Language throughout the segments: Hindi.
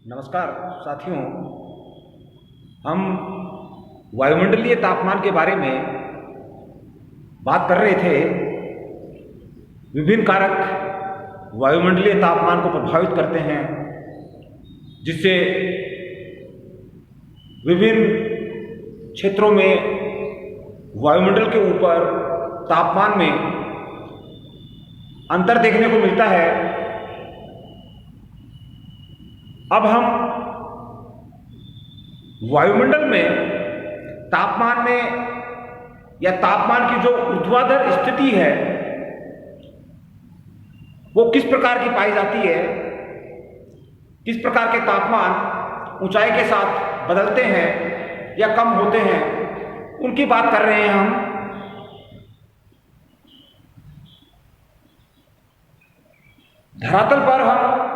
नमस्कार साथियों। हम वायुमंडलीय तापमान के बारे में बात कर रहे थे। विभिन्न कारक वायुमंडलीय तापमान को प्रभावित करते हैं, जिससे विभिन्न क्षेत्रों में वायुमंडल के ऊपर तापमान में अंतर देखने को मिलता है। अब हम वायुमंडल में तापमान में या तापमान की जो ऊर्ध्वाधर स्थिति है वो किस प्रकार की पाई जाती है, किस प्रकार के तापमान ऊंचाई के साथ बदलते हैं या कम होते हैं, उनकी बात कर रहे हैं हम। धरातल पर हम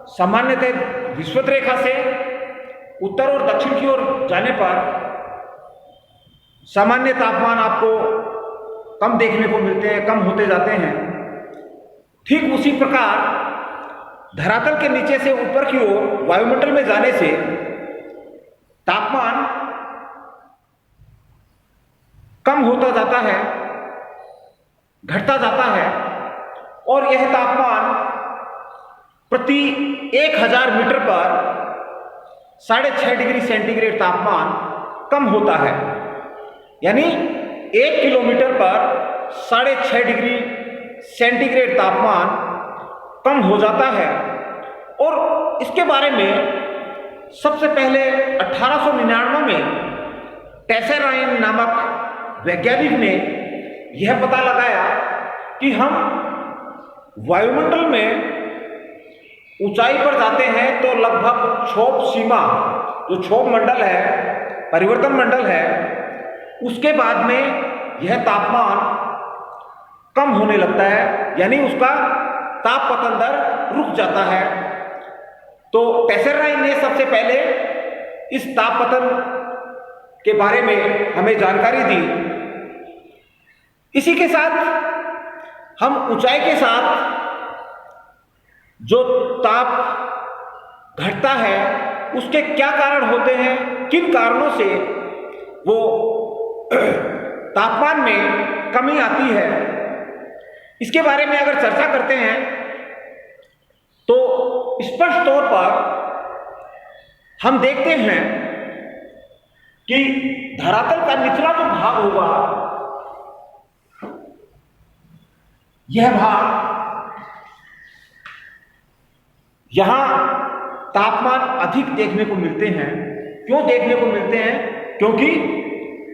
सामान्यतः विषुवत रेखा से उत्तर और दक्षिण की ओर जाने पर सामान्य तापमान आपको कम देखने को मिलते हैं, कम होते जाते हैं। ठीक उसी प्रकार धरातल के नीचे से ऊपर की ओर वायुमंडल में जाने से तापमान कम होता जाता है, घटता जाता है, और यह तापमान प्रति 1000 मीटर पर 6.5 डिग्री सेंटीग्रेड तापमान कम होता है। यानी 1 किलोमीटर पर 6.5 डिग्री सेंटीग्रेड तापमान कम हो जाता है। और इसके बारे में सबसे पहले 1899 में टेसेराइन नामक वैज्ञानिक ने यह पता लगाया कि हम वायुमंडल में ऊंचाई पर जाते हैं तो लगभग क्षोभ सीमा, जो क्षोभ मंडल है, परिवर्तन मंडल है, उसके बाद में यह तापमान कम होने लगता है, यानी उसका तापपतन दर रुक जाता है। तो टेसेराइन ने सबसे पहले इस तापपतन के बारे में हमें जानकारी दी। इसी के साथ हम ऊंचाई के साथ जो ताप घटता है उसके क्या कारण होते हैं, किन कारणों से वो तापमान में कमी आती है, इसके बारे में अगर चर्चा करते हैं तो स्पष्ट तौर पर हम देखते हैं कि धरातल का निचला जो भाग होगा, यह भाग यहां तापमान अधिक देखने को मिलते हैं। क्यों देखने को मिलते हैं? क्योंकि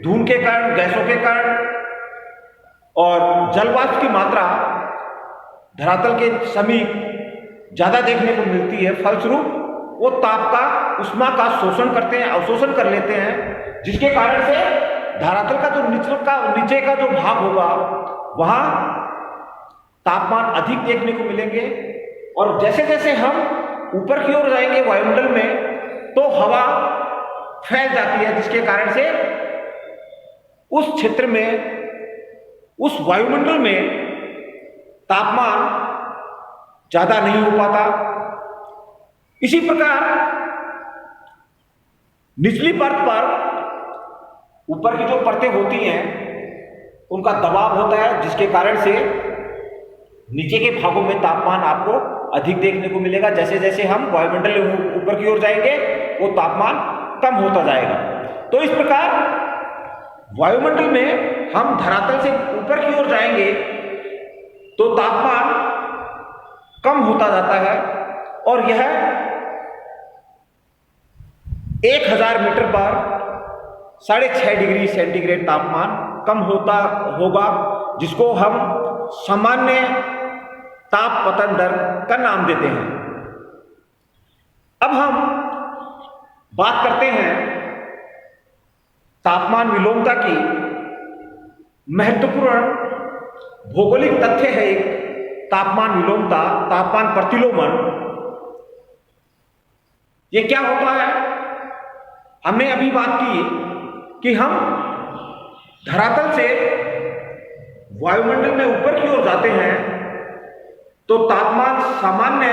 धूल के कारण, गैसों के कारण और जलवाष्प की मात्रा धरातल के समीप ज्यादा देखने को मिलती है। फलस्वरूप वो ताप का, उष्मा का शोषण करते हैं, अवशोषण कर लेते हैं, जिसके कारण से धरातल का जो नीचे का जो भाग होगा वहां तापमान अधिक देखने को मिलेंगे। और जैसे जैसे हम ऊपर की ओर जाएंगे वायुमंडल में तो हवा फैल जाती है, जिसके कारण से उस क्षेत्र में, उस वायुमंडल में तापमान ज्यादा नहीं हो पाता। इसी प्रकार निचली परत पर ऊपर की जो परतें होती हैं उनका दबाव होता है, जिसके कारण से नीचे के भागों में तापमान आपको अधिक देखने को मिलेगा। जैसे जैसे हम वायुमंडल ऊपर की ओर जाएंगे वो तापमान कम होता जाएगा। तो इस प्रकार वायुमंडल में हम धरातल से ऊपर की ओर जाएंगे तो तापमान कम होता जाता है, और यह 1000 मीटर पर 6.5 डिग्री सेंटीग्रेड तापमान कम होगा, जिसको हम सामान्य तापपतन दर का नाम देते हैं। अब हम बात करते हैं तापमान विलोमता की। महत्वपूर्ण भौगोलिक तथ्य है एक तापमान विलोमता, तापमान प्रतिलोमन। ये क्या होता है? हमने अभी बात की कि हम धरातल से वायुमंडल में ऊपर की ओर जाते हैं तो तापमान सामान्य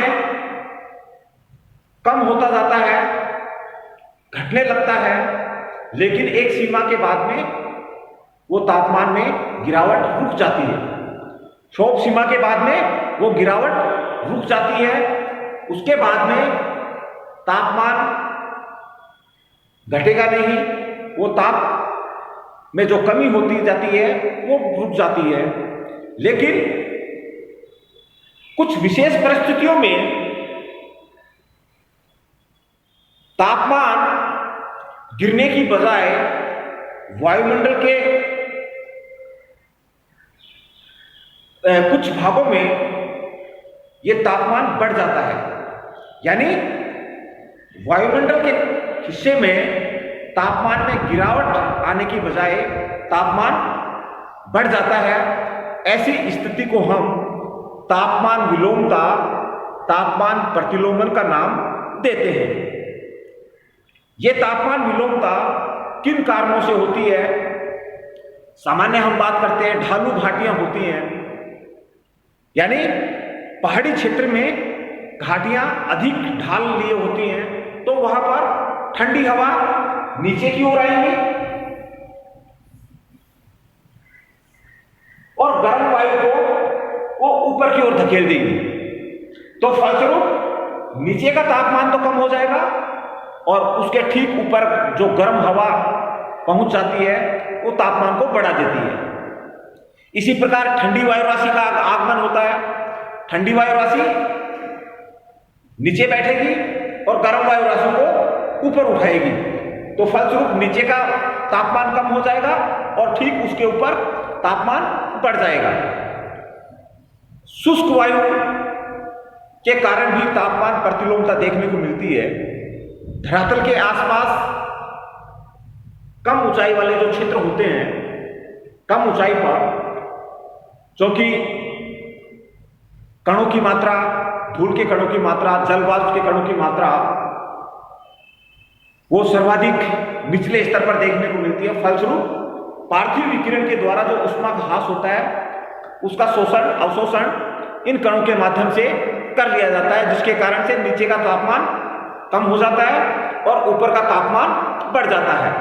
कम होता जाता है, घटने लगता है, लेकिन एक सीमा के बाद में वो तापमान में गिरावट रुक जाती है। क्षोभ सीमा के बाद में वो गिरावट रुक जाती है। उसके बाद में तापमान घटेगा नहीं, वो ताप में जो कमी होती जाती है वो रुक जाती है। लेकिन कुछ विशेष परिस्थितियों में तापमान गिरने की बजाय वायुमंडल के कुछ भागों में यह तापमान बढ़ जाता है, यानी वायुमंडल के हिस्से में तापमान में गिरावट आने की बजाय तापमान बढ़ जाता है। ऐसी स्थिति को हम तापमान विलोमता, तापमान प्रतिलोमन का नाम देते हैं। यह तापमान विलोमता किन कारणों से होती है? सामान्य हम बात करते हैं, ढालू घाटियां होती हैं, यानी पहाड़ी क्षेत्र में घाटियां अधिक ढाल लिए होती हैं, तो वहां पर ठंडी हवा नीचे की ओर आएगी और गर्म वायु को वो ऊपर की ओर धकेल देगी। तो फलस्वरूप नीचे का तापमान तो कम हो जाएगा और उसके ठीक ऊपर जो गर्म हवा पहुंच जाती है वो तापमान को बढ़ा देती है। इसी प्रकार ठंडी वायु राशि का आगमन होता है। ठंडी वायु राशि नीचे बैठेगी और गर्म वायु राशि को ऊपर उठाएगी, तो फलस्वरूप नीचे का तापमान कम हो जाएगा और ठीक उसके ऊपर तापमान बढ़ जाएगा। शुष्क वायु के कारण भी तापमान प्रतिलोमता देखने को मिलती है। धरातल के आसपास कम ऊंचाई वाले जो क्षेत्र होते हैं, कम ऊंचाई पर क्योंकि कणों की मात्रा, धूल के कणों की मात्रा, जल वाष्प के कणों की मात्रा वो सर्वाधिक निचले स्तर पर देखने को मिलती है। फलस्वरूप पार्थिव विकिरण के द्वारा जो ऊष्मा का ह्रास होता है उसका शोषण अवशोषण इन कणों के माध्यम से कर लिया जाता है, जिसके कारण से नीचे का तापमान कम हो जाता है और ऊपर का तापमान बढ़ जाता है।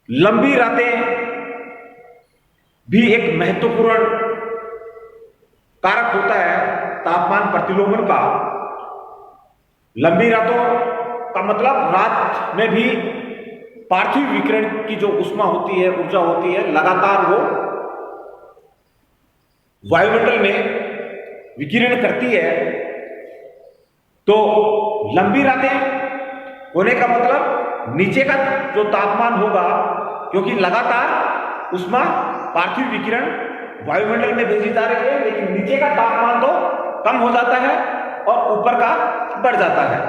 लंबी रातें भी एक महत्वपूर्ण कारक होता है तापमान प्रतिलोमन का। लंबी रातों का मतलब रात में भी पार्थिव विकिरण की जो ऊष्मा होती है, ऊर्जा होती है, लगातार वो वायुमंडल में विकिरण करती है। तो लंबी रातें होने का मतलब नीचे का जो तापमान होगा, क्योंकि लगातार ऊष्मा पार्थिव विकिरण वायुमंडल में भेजी जा रही है, लेकिन नीचे का तापमान तो कम हो जाता है और ऊपर का बढ़ जाता है।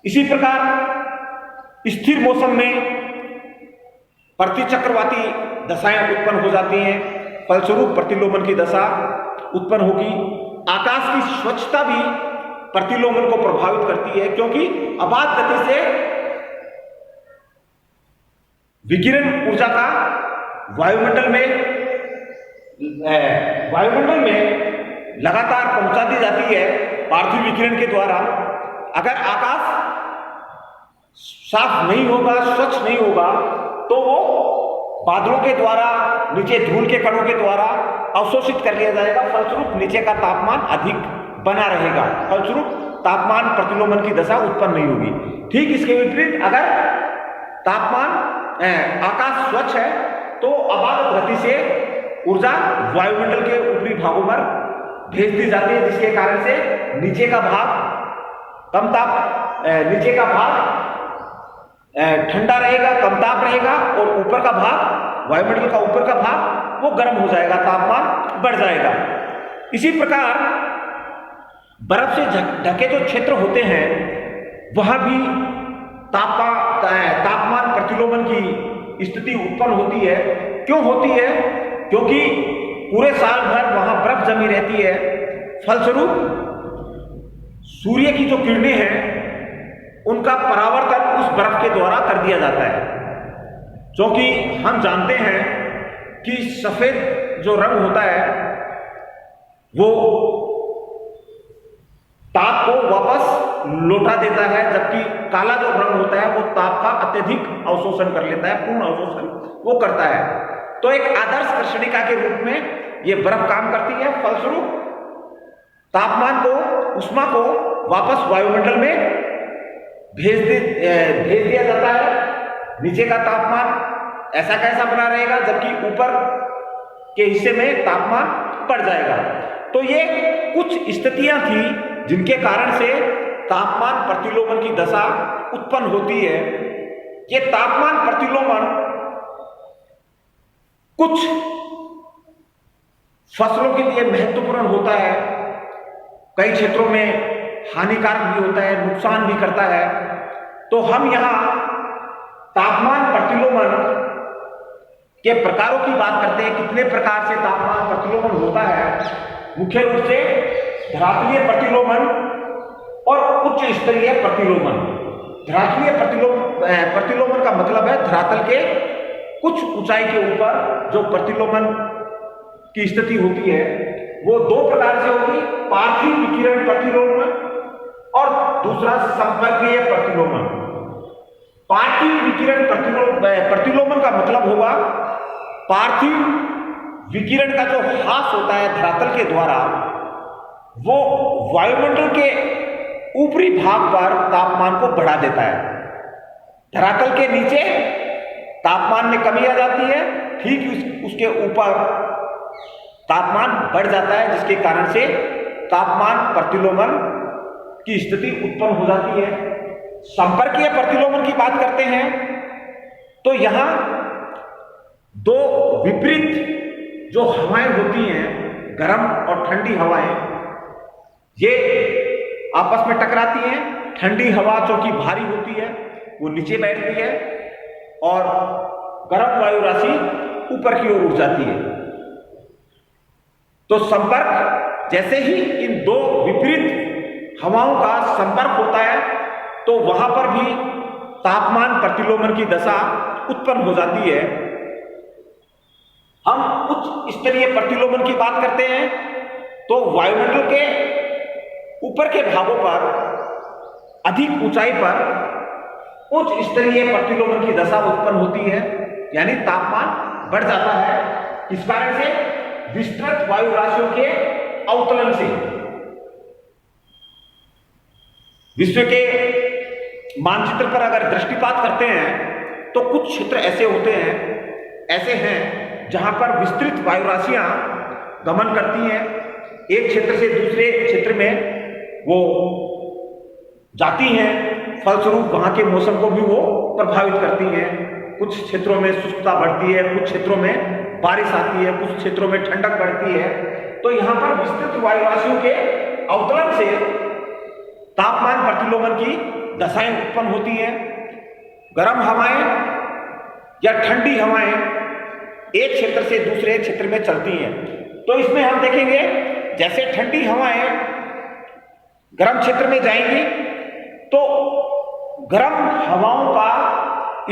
इसी प्रकार स्थिर मौसम में प्रतिचक्रवाती दशाएं उत्पन्न हो जाती हैं, फलस्वरूप प्रतिलोमन की दशा उत्पन्न होगी। आकाश की स्वच्छता भी प्रतिलोमन को प्रभावित करती है, क्योंकि अबाध गति से विकिरण ऊर्जा का वायुमंडल में लगातार पहुंचा दी जाती है पार्थिव विकिरण के द्वारा। अगर आकाश साफ नहीं होगा, स्वच्छ नहीं होगा, तो वो बादलों के द्वारा, नीचे धूल के कणों के द्वारा अवशोषित कर लिया जाएगा। फलस्वरूप नीचे का तापमान अधिक बना रहेगा, फलस्वरूप तापमान प्रतिलोमन की दशा उत्पन्न नहीं होगी। ठीक इसके विपरीत अगर तापमान आकाश स्वच्छ है तो अबाध गति से ऊर्जा वायुमंडल के ऊपरी भागों पर भेज दी जाती है, जिसके कारण से नीचे का भाग कम ताप, नीचे का भाग ठंडा रहेगा, कम ताप रहेगा, और ऊपर का भाग, वायुमंडल का ऊपर का भाग वो गर्म हो जाएगा, तापमान बढ़ जाएगा। इसी प्रकार बर्फ से ढके जो क्षेत्र होते हैं वहां भी तापमान प्रतिलोमन की स्थिति उत्पन्न होती है। क्यों होती है? क्योंकि पूरे साल भर वहां बर्फ जमी रहती है, फलस्वरूप सूर्य की जो किरणें हैं उनका परावर्तन उस बर्फ के द्वारा कर दिया जाता है। क्योंकि हम जानते हैं कि सफेद जो रंग होता है वो ताप को वापस लौटा देता है, जबकि काला जो रंग होता है वो ताप का अत्यधिक अवशोषण कर लेता है, पूर्ण अवशोषण वो करता है। तो एक आदर्श कृष्णिका के रूप में ये बर्फ काम करती है। फलस्वरूप तापमान को, ऊष्मा को वापस वायुमंडल में भेज दिया जाता है। नीचे का तापमान ऐसा कैसा बना रहेगा, जबकि ऊपर के हिस्से में तापमान बढ़ जाएगा। तो ये कुछ स्थितियां थी जिनके कारण से तापमान प्रतिलोमन की दशा उत्पन्न होती है। ये तापमान प्रतिलोमन कुछ फसलों के लिए महत्वपूर्ण होता है, कई क्षेत्रों में हानिकारक भी होता है, नुकसान भी करता है। तो हम यहां तापमान प्रतिलोमन के प्रकारों की बात करते हैं, कितने प्रकार से तापमान प्रतिलोमन होता है। मुख्य रूप से धरातलीय प्रतिलोमन और उच्च स्तरीय प्रतिलोमन। धरातलीय प्रतिलोमन का मतलब है धरातल के कुछ ऊंचाई के ऊपर जो प्रतिलोमन की स्थिति होती है वो दो प्रकार से होगी, पार्थिव विकिरण प्रतिलोमन और दूसरा संपर्कीय प्रतिलोमन। पार्थिव विकिरण प्रतिलोमन का मतलब होगा पार्थिव विकिरण का जो ह्रास होता है धरातल के द्वारा, वो वायुमंडल के ऊपरी भाग पर तापमान को बढ़ा देता है। धरातल के नीचे तापमान में कमी आ जाती है, ठीक उसके ऊपर तापमान बढ़ जाता है, जिसके कारण से तापमान प्रतिलोमन की स्थिति उत्पन्न हो जाती है। संपर्कीय प्रतिलोमन की बात करते हैं तो यहां दो विपरीत जो हवाएं होती हैं, गर्म और ठंडी हवाएं, ये आपस में टकराती हैं। ठंडी हवा जो कि भारी होती है वो नीचे बैठती है और गर्म वायु राशि ऊपर की ओर उठ जाती है। तो संपर्क, जैसे ही इन दो विपरीत हवाओं का संपर्क होता है तो वहां पर भी तापमान प्रतिलोमन की दशा उत्पन्न हो जाती है। हम उच्च स्तरीय प्रतिलोमन की बात करते हैं तो वायुमंडल के ऊपर के भागों पर, अधिक ऊंचाई पर उच्च स्तरीय प्रतिलोमन की दशा उत्पन्न होती है, यानी तापमान बढ़ जाता है। इस कारण से विस्तृत वायु राशियों के अवतलन से विश्व के मानचित्र पर अगर दृष्टिपात करते हैं तो कुछ क्षेत्र ऐसे हैं जहां पर विस्तृत वायु राशियां गमन करती हैं, एक क्षेत्र से दूसरे क्षेत्र में वो जाती हैं, फलस्वरूप वहां के मौसम को भी वो प्रभावित करती हैं। कुछ क्षेत्रों में शुष्कता बढ़ती है, कुछ क्षेत्रों में बारिश आती है, कुछ क्षेत्रों में ठंडक बढ़ती है। तो यहाँ पर विस्तृत वायु राशियों के अवतरण से तापमान प्रतिलोमन की दशाएं उत्पन्न होती हैं। गर्म हवाएं या ठंडी हवाएं एक क्षेत्र से दूसरे क्षेत्र में चलती हैं। तो इसमें हम देखेंगे जैसे ठंडी हवाएं गर्म क्षेत्र में जाएंगी तो गर्म हवाओं का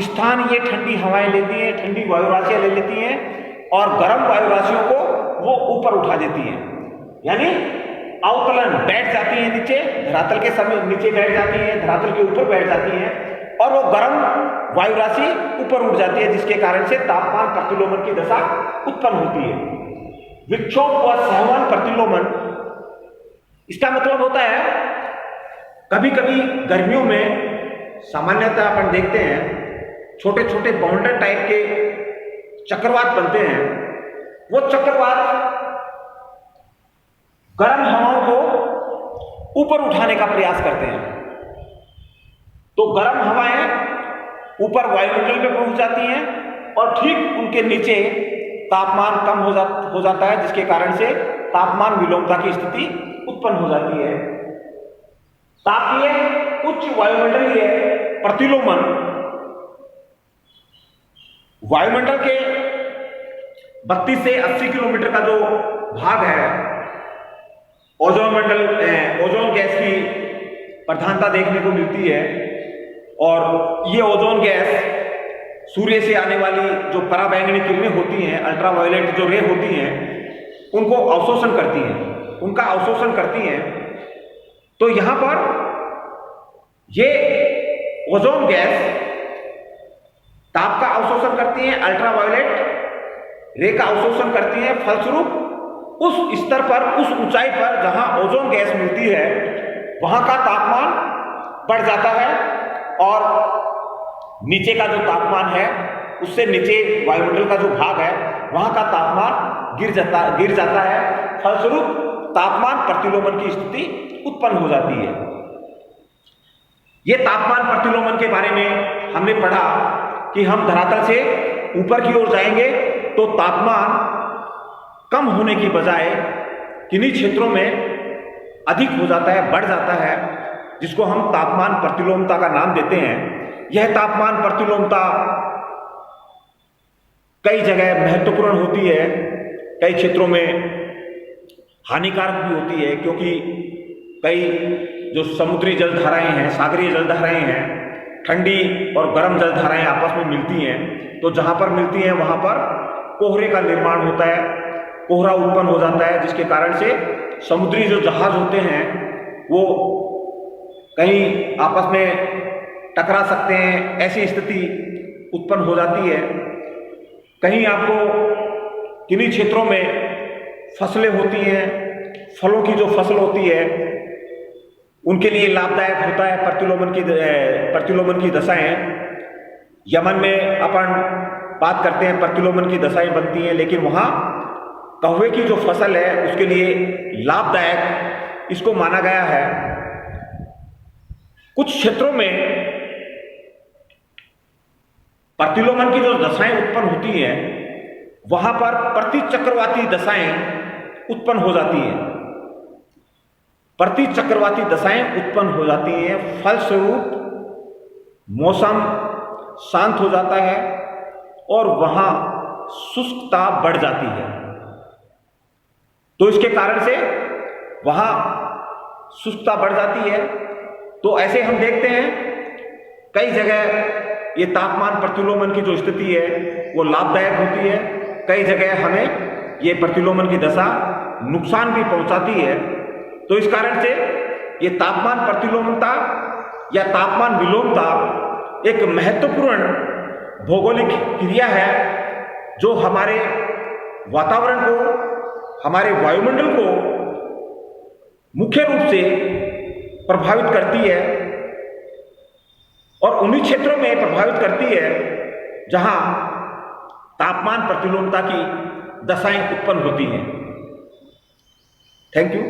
स्थान ये ठंडी हवाएं लेती हैं, ठंडी वायु राशियां ले लेती हैं और गर्म वायु राशियों को वो ऊपर उठा देती हैं, यानी अवतलन, बैठ जाती हैं नीचे, धरातल के समय नीचे बैठ जाती हैं, धरातल के ऊपर बैठ जाती हैं और वो गर्म वायु राशि ऊपर उठ जाती है, जिसके कारण से तापमान प्रतिलोमन की दशा उत्पन्न होती है। विक्षोभ व संवहन प्रतिलोमन, इसका मतलब होता है कभी कभी गर्मियों में सामान्यतः अपन देखते हैं छोटे छोटे बाउंडर टाइप के चक्रवात बनते हैं। वो चक्रवात गर्म हवाओं को ऊपर उठाने का प्रयास करते हैं, तो गर्म हवाएं ऊपर वायुमंडल में पहुंच जाती हैं और ठीक उनके नीचे तापमान कम हो जाता है, जिसके कारण से तापमान विलोमता की स्थिति उत्पन्न हो जाती है। तापीय उच्च वायुमंडलीय प्रतिलोमन वायुमंडल के 32 से 80 किलोमीटर का जो भाग है, ओजोन मंडल, ओजोन गैस की प्रधानता देखने को मिलती है और ये ओजोन गैस सूर्य से आने वाली जो पराबैंगनी किरणें होती हैं, अल्ट्रावायलेट जो रे होती हैं, उनको अवशोषण करती हैं, उनका अवशोषण करती हैं। तो यहां पर ये ओजोन गैस ताप का अवशोषण करती है, अल्ट्रावायलेट रे का अवशोषण करती है। फलस्वरूप उस स्तर पर, उस ऊंचाई पर जहां ओजोन गैस मिलती है वहां का तापमान बढ़ जाता है और नीचे का जो तापमान है उससे नीचे वायुमंडल का जो भाग है वहां का तापमान गिर जाता है। फलस्वरूप तापमान प्रतिलोमन की स्थिति उत्पन्न हो जाती है। यह तापमान प्रतिलोमन के बारे में हमने पढ़ा कि हम धरातल से ऊपर की ओर जाएंगे तो तापमान कम होने की बजाय किन्हीं क्षेत्रों में अधिक हो जाता है, बढ़ जाता है, जिसको हम तापमान प्रतिलोमता का नाम देते हैं। यह तापमान प्रतिलोमता कई जगह महत्वपूर्ण होती है, कई क्षेत्रों में हानिकारक भी होती है, क्योंकि कई जो समुद्री जलधाराएं हैं, सागरीय जलधाराएं हैं, ठंडी और गर्म जलधाराएं आपस में मिलती हैं, तो जहां पर मिलती हैं वहां पर कोहरे का निर्माण होता है, कोहरा उत्पन्न हो जाता है, जिसके कारण से समुद्री जो जहाज होते हैं वो कहीं आपस में टकरा सकते हैं, ऐसी स्थिति उत्पन्न हो जाती है। कहीं आपको किन्हीं क्षेत्रों में फसलें होती हैं, फलों की जो फसल होती है उनके लिए लाभदायक होता है प्रतिलोमन की दशाएं। यमन में अपन बात करते हैं प्रतिलोमन की दशाएं बनती हैं, लेकिन वहां कौवे की जो फसल है उसके लिए लाभदायक इसको माना गया है। कुछ क्षेत्रों में प्रतिलोमन की जो दशाएं उत्पन्न होती हैं वहां पर प्रतिचक्रवाती दशाएं उत्पन्न हो जाती हैं। प्रतिचक्रवाती दशाएं उत्पन्न हो जाती हैं, फलस्वरूप मौसम शांत हो जाता है और वहां शुष्कता बढ़ जाती है। तो इसके कारण से वहां शुष्कता बढ़ जाती है। तो ऐसे हम देखते हैं कई जगह ये तापमान प्रतिलोमन की जो स्थिति है वो लाभदायक होती है, कई जगह हमें ये प्रतिलोमन की दशा नुकसान भी पहुंचाती है। तो इस कारण से ये तापमान प्रतिलोमता या तापमान विलोमता एक महत्वपूर्ण भौगोलिक क्रिया है जो हमारे वातावरण को, हमारे वायुमंडल को मुख्य रूप से प्रभावित करती है और उन्हीं क्षेत्रों में प्रभावित करती है जहां तापमान प्रतिलोमता की दशाएं उत्पन्न होती हैं। Thank you.